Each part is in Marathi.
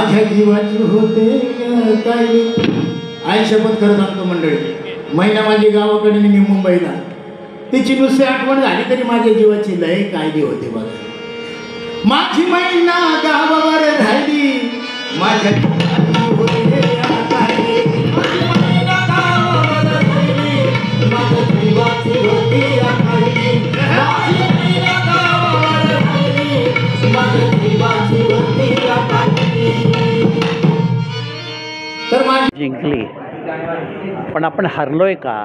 माझ्या जीवाची होते काय आई शपथ खरं सांगतो मंडळी, महिना माझी गावाकडे मी मुंबईला, तिची नुसती आठवण झाली तरी माझ्या जीवाची लय काळजी होते बघा. माझी महिना गावावर राहिली, माझ्या जीवाची होते काळजी, माझी महिना गावावर राहिली, माझ्या जीवाची होते काळजी, माझी महिना गावावर राहिली, माझ्या जीवाची होते काळजी. तर माझी जिंकली पण आपण हरलोय का,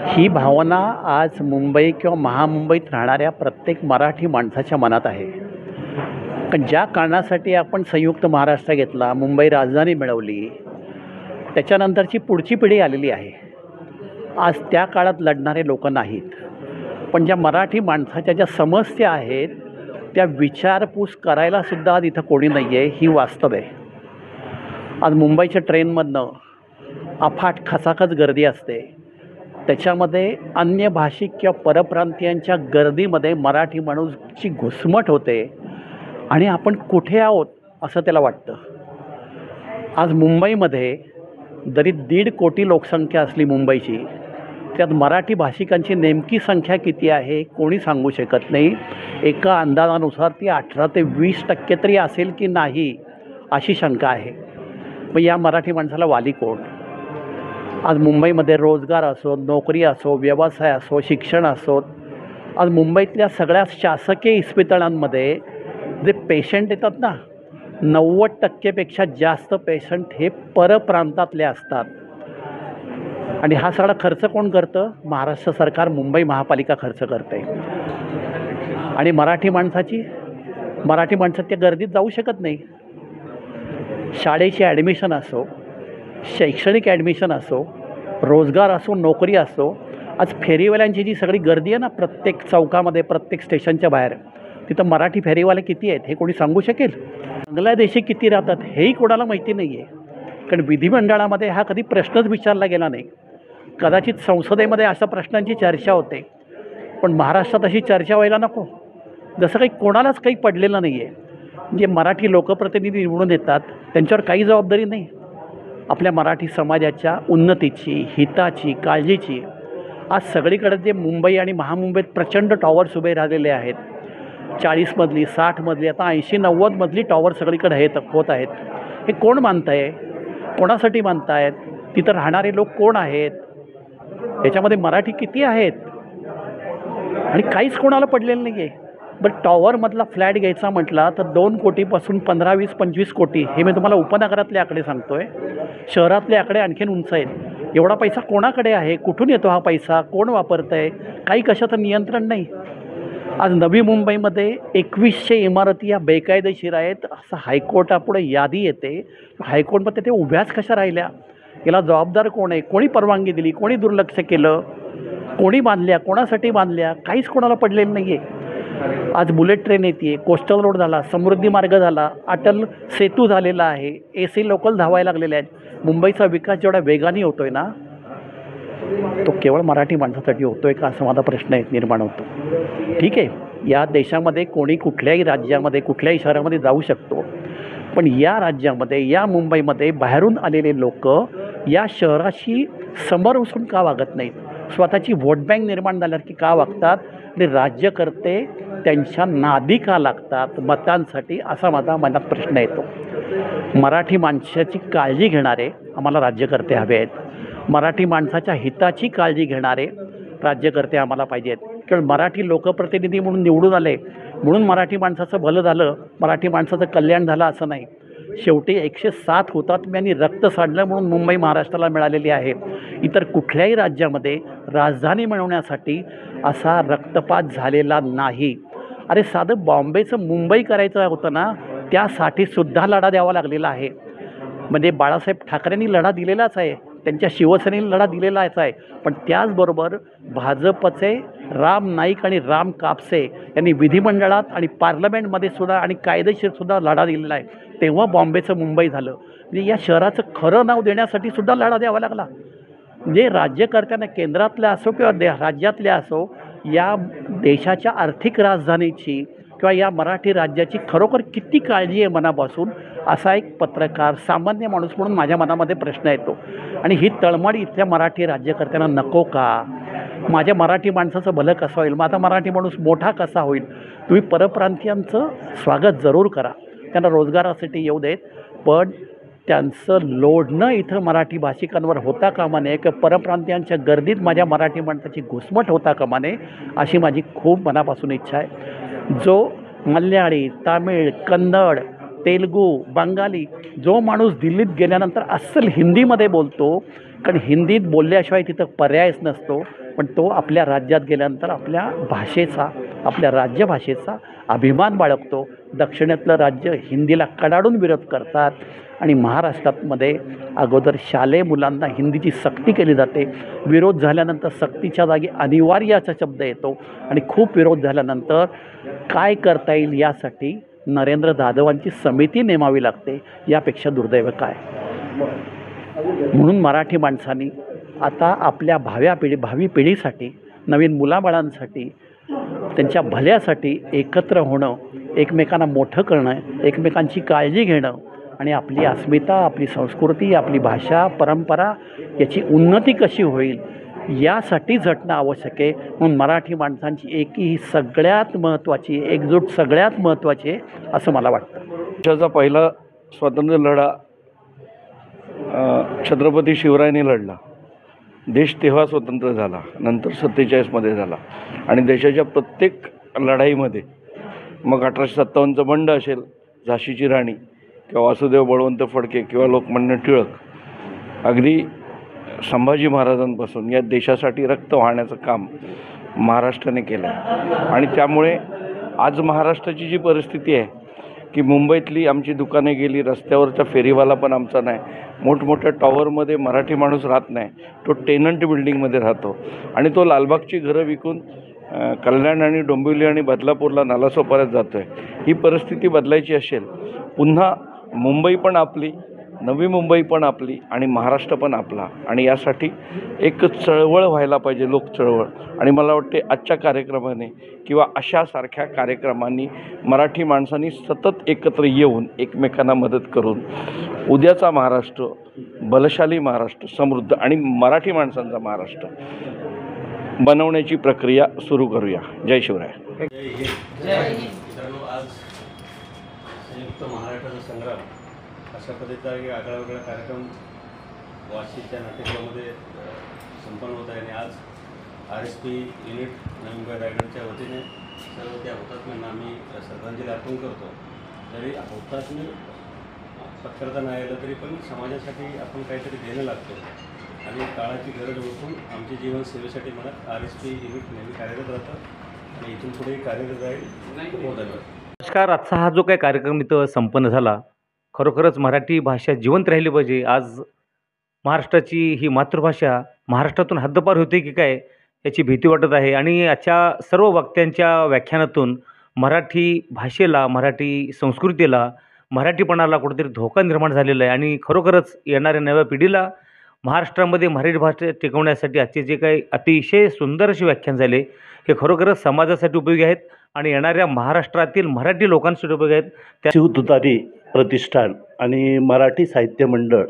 ही भावना आज मुंबई किंवा महामुंबईत राहणाऱ्या प्रत्येक मराठी माणसाच्या मनात आहे. पण ज्या कारणासाठी आपण संयुक्त महाराष्ट्र घेतला, मुंबई राजधानी मिळवली, त्याच्यानंतरची पुढची पिढी आलेली आहे. आज त्या काळात लढणारे लोक नाहीत, पण ज्या मराठी माणसाच्या ज्या समस्या आहेत त्या विचारपूस करायलासुद्धा आज इथं कोणी नाही आहे, ही वास्तव आहे. आज मुंबईच्या ट्रेनमधनं अफाट खचाखच गर्दी असते, त्याच्यामध्ये अन्य भाषिक किंवा परप्रांतीयांच्या गर्दीमध्ये मराठी माणूसची घुसमट होते आणि आपण कुठे आहोत असं त्याला वाटतं. आज मुंबईमध्ये जरी 1.5 कोटी लोकसंख्या असली मुंबईची, त्यात मराठी भाषिकांची नेमकी संख्या किती आहे कोणी सांगू शकत नाही. एका अंदाजानुसार ती 18 ते 20% तरी असेल की नाही अशी शंका आहे. मग या मराठी माणसाला वाली कोण? आज मुंबईमध्ये रोजगार असो, नोकरी असो, व्यवसाय असो, शिक्षण असो, आज मुंबईतल्या सगळ्या शासकीय इस्पितळांमध्ये जे पेशंट येतात ना, 90%पेक्षा जास्त पेशंट हे परप्रांतातले असतात. आणि हा सगळा खर्च कोण करतं? महाराष्ट्र सरकार, मुंबई महापालिका खर्च करते. आणि मराठी माणसं त्या गर्दीत जाऊ शकत नाही. शाळेची ॲडमिशन असो, शैक्षणिक ॲडमिशन असो, रोजगार असो, नोकरी असो, आज फेरीवाल्यांची जी सगळी गर्दी आहे ना, प्रत्येक चौकामध्ये, प्रत्येक स्टेशनच्या बाहेर, तिथं मराठी फेरीवाले किती आहेत हे कोणी सांगू शकेल? बांगलादेशी किती राहतात हेही कोणाला माहिती नाही आहे. कारण विधिमंडळामध्ये हा कधी प्रश्नच विचारला गेला नाही. कदाचित संसदेमध्ये अशा प्रश्नांची चर्चा होते, पण महाराष्ट्रात अशी चर्चा व्हायला नको. जसं काही कोणालाच काही पडलेलं नाही आहे. जे मराठी लोकप्रतिनिधी निवडून येतात त्यांच्यावर काही जबाबदारी नाही आपल्या मराठी समाजाच्या उन्नतीची, हिताची, काळजीची. आज सगळीकडे जे मुंबई आणि महामुंबईत प्रचंड टॉवर्स उभे राहिलेले आहेत, 40 मजली, 60 मजली, आता 80-90 मजली टॉवर सगळीकडे होत आहेत. हे कोण बांधत आहे? कोणासाठी बांधत आहेत? तिथं राहणारे लोक कोण आहेत? याच्यामध्ये मराठी किती आहेत? आणि काहीच कोणाला पडलेलं नाही आहे. बरं, टॉवरमधला फ्लॅट घ्यायचा म्हटला तर 2 कोटीपासून 15, 20, 25 कोटी, हे मी तुम्हाला उपनगरातले आकडे सांगतो आहे. शहरातले आकडे आणखीन उंच आहेत. एवढा पैसा कोणाकडे आहे? कुठून येतो हा पैसा? कोण वापरतं आहे? काही कशाचं नियंत्रण नाही. आज नवी मुंबईमध्ये 2100 इमारती या बेकायदेशीर आहेत असं हायकोर्टापुढे यादी येते. हायकोर्टमध्ये ते उभ्याच कशा राहिल्या? याला जबाबदार कोण आहे? कोणी परवानगी दिली? कोणी दुर्लक्ष केलं? कोणी बांधल्या? कोणासाठी बांधल्या? काहीच कोणाला पडलेलं नाही आहे. आज बुलेट ट्रेन येते, कोस्टल रोड झाला, समृद्धी मार्ग झाला, अटल सेतू झालेला आहे, AC लोकल धावायला लागलेले आहेत. मुंबईचा विकास जेवढा वेगाने होतो आहे ना, तो केवळ मराठी माणसासाठी होतो आहे का असा माझा प्रश्न निर्माण होतो. ठीक आहे, या देशामध्ये कोणी कुठल्याही राज्यामध्ये, कुठल्याही शहरामध्ये जाऊ शकतो, पण या राज्यामध्ये, या मुंबईमध्ये बाहेरून आलेले लोक या शहराशी समोर बसून का वागत नाहीत? स्वतःची व्होट बँक निर्माण झाल्यावर की का वागतात? आणि राज्यकर्ते त्यांच्या नादी का लागतात मतांसाठी, असा माझा मनात प्रश्न येतो. मराठी माणसाची काळजी घेणारे आम्हाला राज्यकर्ते हवे आहेत. मराठी माणसाच्या हिताची काळजी घेणारे राज्यकर्ते आम्हाला पाहिजेत. कारण मराठी लोकप्रतिनिधी म्हणून निवडून आले म्हणून मराठी माणसाचं भलं झालं, मराठी माणसाचं कल्याण झालं असं नाही. शेवटी 107 हुतात्म्यांनी रक्त सांडलं म्हणून मुंबई महाराष्ट्राला मिळालेली आहे. इतर कुठल्याही राज्यामध्ये राजधानी मिळवण्यासाठी असा रक्तपात झालेला नाही. अरे साधं बॉम्बेचं मुंबई करायचं होतं ना, त्यासाठी सुद्धा लढा द्यावा लागलेला आहे. म्हणजे बाळासाहेब ठाकरेंनी लढा दिलेलाच आहे, त्यांच्या शिवसेनेने लढा दिलेलाच आहे, पण त्याचबरोबर भाजपचे राम नाईक आणि राम कापसे यांनी विधिमंडळात आणि पार्लमेंटमध्ये सुद्धा आणि कायदेशीरसुद्धा लढा दिलेला आहे. तेव्हा बॉम्बेचं मुंबई झालं. म्हणजे या शहराचं खरं नाव देण्यासाठी सुद्धा लढा द्यावा लागला. म्हणजे राज्यकर्त्यांना केंद्रातल्या असो किंवा राज्यातल्या असो, या देशाच्या आर्थिक राजधानीची किंवा या मराठी राज्याची खरोखर किती काळजी आहे मनापासून, असा एक पत्रकार सामान्य माणूस म्हणून माझ्या मनामध्ये प्रश्न येतो. आणि ही तळमळ इथल्या मराठी राज्यकर्त्यांना नको का? माझ्या मराठी माणसाचं भलं कसं होईल, माझा मराठी माणूस मोठा कसा होईल? तुम्ही परप्रांतीयांचं स्वागत जरूर करा, त्यांना रोजगारासाठी येऊ देत, पण त्यांचं लोढणं इथं मराठी भाषिकांवर होता कामा नये किंवा परप्रांतीयांच्या गर्दीत माझ्या मराठी माणसाची घुसमट होता कामा नये, अशी माझी खूप मनापासून इच्छा आहे. जो मल्याळी, तामिळ, कन्नड, तेलगू, बंगाली जो माणूस दिल्लीत गेल्यानंतर अस्सल हिंदीमध्ये बोलतो, कारण हिंदीत बोलल्याशिवाय तिथं पर्यायच नसतो, पण तो आपल्या राज्यात गेल्यानंतर आपल्या भाषेचा, आपल्या राज्यभाषेचा अभिमान बाळगतो. दक्षिणेतलं राज्य हिंदीला कडाडून विरोध करतात आणि महाराष्ट्रामध्ये अगोदर शालेय मुलांना हिंदीची सक्ती केली जाते. विरोध झाल्यानंतर सक्तीच्या जागी अनिवार्याचा शब्द येतो आणि खूप विरोध झाल्यानंतर काय करता येईल यासाठी नरेंद्र जाधवांची समिती नेमावी लागते. यापेक्षा दुर्दैव काय? म्हणून मराठी माणसांनी आता आपल्या भावी पिढीसाठी, नवीन मुलाबाळांसाठी, त्यांच्या भल्यासाठी एकत्र होणं, एकमेकांना मोठं करणं, एकमेकांची काळजी घेणं आणि आपली अस्मिता, आपली संस्कृती, आपली भाषा, परंपरा याची उन्नती कशी होईल यासाठी झटणं आवश्यक आहे. म्हणून मराठी माणसांची एकी ही सगळ्यात महत्त्वाची, एकजूट सगळ्यात महत्त्वाची आहे असं मला वाटतं. देशाचा पहिला स्वातंत्र्य लढा छत्रपती शिवरायांनी लढला. देश तेव्हा स्वतंत्र झाला, नंतर 47मध्ये झाला. आणि देशाच्या प्रत्येक लढाईमध्ये, मग 1857चं बंड असेल, झाशीची राणी किंवा वासुदेव बळवंत फडके किंवा लोकमान्य टिळक, अगदी संभाजी महाराजांपासून या देशासाठी रक्त वाहण्याचं काम महाराष्ट्राने केलं आहे. आणि त्यामुळे आज महाराष्ट्राची जी परिस्थिती आहे की मुंबईतली आमची दुकाने गेली, रस्त्यावरचा फेरीवाला पण आमचा नाही, मोठमोठ्या टॉवरमध्ये मराठी माणूस राहत नाही, तो टेनंट बिल्डिंगमध्ये राहतो आणि तो लालबागची घरं विकून कल्याण आणि डोंबिवली आणि बदलापूरला नालासोपाऱ्यात जातो आहे. ही परिस्थिती बदलायची असेल, पुन्हा मुंबई पण आपली, नवी मुंबई पण आपली आणि महाराष्ट्र पण आपला, आणि यासाठी एक चळवळ व्हायला पाहिजे, लोक चळवळ. आणि मला वाटते आजच्या कार्यक्रमाने किंवा अशासारख्या कार्यक्रमांनी मराठी माणसांनी सतत एकत्र येऊन एकमेकांना मदत करून उद्याचा महाराष्ट्र, बलशाली महाराष्ट्र, समृद्ध आणि मराठी माणसांचा महाराष्ट्र बनवण्याची प्रक्रिया सुरू करूया. जय शिवराय. मित्रांनो, आज संयुक्त महाराष्ट्राचा संग्राम अशा पद्धतीचा एक आगळा वेगळा कार्यक्रम वाशीच्या नाट्यगृहामध्ये संपन्न होत आहे. आणि आज RSP युनिट नवी मुंबई रायगडच्या वतीने सर्व त्या हुतात्म्यांना आम्ही श्रद्धांजली अर्पण करतो. जरी हुतात्मे पत्करता नाही आलं तरी पण समाजासाठी आपण काहीतरी देणं लागतो आणि काळाची गरज ओळखून आमचे जीवन सेवेसाठी मला RSP युनिट नेहमी कार्यरत राहतं आणि इथून पुढे कार्यरत राहील. बहुत धन्यवाद. नमस्कार. आजचा हा जो काही कार्यक्रम इथं संपन्न झाला, खरोखरच मराठी भाषा जिवंत राहिली पाहिजे. आज महाराष्ट्राची ही मातृभाषा महाराष्ट्रातून हद्दपार होते की काय याची भीती वाटत आहे. आणि आजच्या सर्व वक्त्यांच्या व्याख्यानातून मराठी भाषेला, मराठी संस्कृतीला, मराठीपणाला कुठेतरी धोका निर्माण झालेला आहे. आणि खरोखरच येणाऱ्या नव्या पिढीला महाराष्ट्रामध्ये मराठी भाषा टिकवण्यासाठी आजचे जे काही अतिशय सुंदर असे व्याख्यान झाले हे खरोखरच समाजासाठी उपयोगी आहेत आणि येणाऱ्या महाराष्ट्रातील मराठी लोकांसाठी उपयोगी आहेत. त्या शिवतुतारी प्रतिष्ठान आणि मराठी साहित्य मंडळ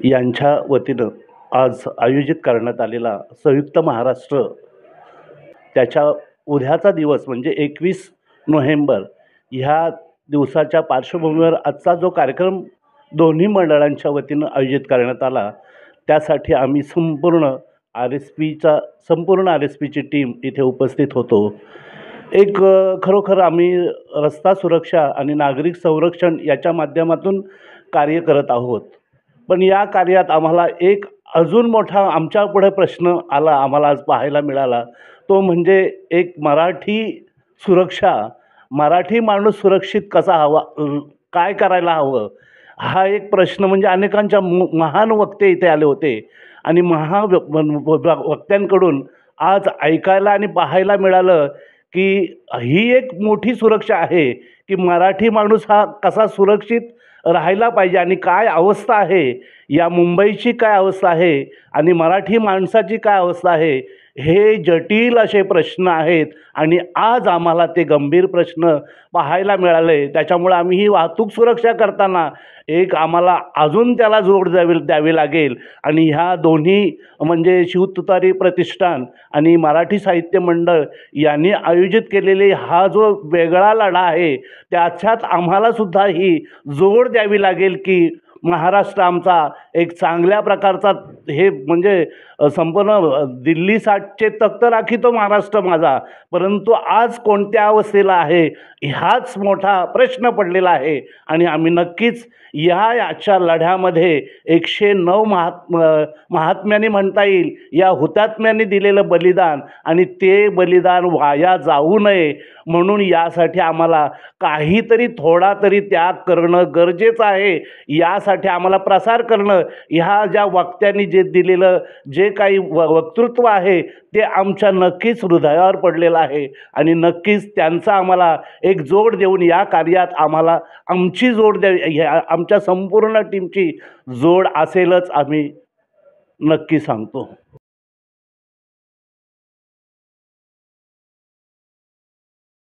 यांच्या वतीनं आज आयोजित करण्यात आलेला संयुक्त महाराष्ट्र, त्याच्या उद्याचा दिवस म्हणजे 21 नोव्हेंबर ह्या दिवसाच्या पार्श्वभूमीवर आजचा जो कार्यक्रम दोन्ही मंडळांच्या वतीनं आयोजित करण्यात आला, त्यासाठी आम्ही संपूर्ण RSPची टीम इथे उपस्थित होतो. एक खरोखर आम्ही रस्ता सुरक्षा आणि नागरिक संरक्षण याच्या माध्यमातून कार्य करत आहोत. पण या कार्यात आम्हाला एक अजून मोठा आमच्यापुढे प्रश्न आम्हाला आज पाहायला मिळाला, तो म्हणजे एक मराठी सुरक्षा, मराठी माणूस सुरक्षित कसा हवा, काय करायला हवं, हा एक प्रश्न. म्हणजे अनेकांच्या महान वक्ते इथे आले होते आणि वक्त्यांकडून आज ऐकायला आणि पाहायला मिळालं की ही एक मोठी सुरक्षा आहे की मराठी माणूस हा कसा सुरक्षित राहायला पाहिजे आणि काय अवस्था आहे, या मुंबईची काय अवस्था आहे आणि मराठी माणसाची काय अवस्था आहे हे जटिल असे प्रश्न आहेत आणि आज आम्हाला ते गंभीर प्रश्न पाहायला मिळाले. त्याच्यामुळे आम्ही ही वाहतूक सुरक्षा करताना एक आम्हाला अजून त्याला जोड द्यावी लागेल आणि ह्या दोन्ही म्हणजे शिवतुतारी प्रतिष्ठान आणि मराठी साहित्य मंडळ यांनी आयोजित केलेले हा जो वेगळा लढा आहे त्याच्यात आम्हालासुद्धा ही जोड द्यावी लागेल की महाराष्ट्र आमचा एक चांगल्या प्रकारचा हे म्हणजे संपूर्ण दिल्ली 60चे तख्त राखीतो महाराष्ट्र माझा, परंतु आज कोणत्या अवस्थेला आहे ह्याच मोठा प्रश्न पडलेला आहे. आणि आम्ही नक्कीच याच्या लढ्यामध्ये 109 महात्म्याने म्हणता येईल या हुतात्म्यांनी दिलेलं बलिदान आणि ते बलिदान वाया जाऊ नये म्हणून यासाठी आम्हाला काहीतरी थोडा तरी त्याग करणं गरजेचं आहे. यासाठी आम्हाला प्रसार करणं, ह्या ज्या वक्त्यांनी जे दिलेलं जे काही वक्तृत्व आहे ते आमच्या नक्कीच हृदयावर पडलेलं आहे आणि नक्कीच त्यांचा आम्हाला एक जोड देऊन या कार्यात आम्हाला आमची जोड आमच्या संपूर्ण टीमची जोड असेलच आम्ही नक्की सांगतो.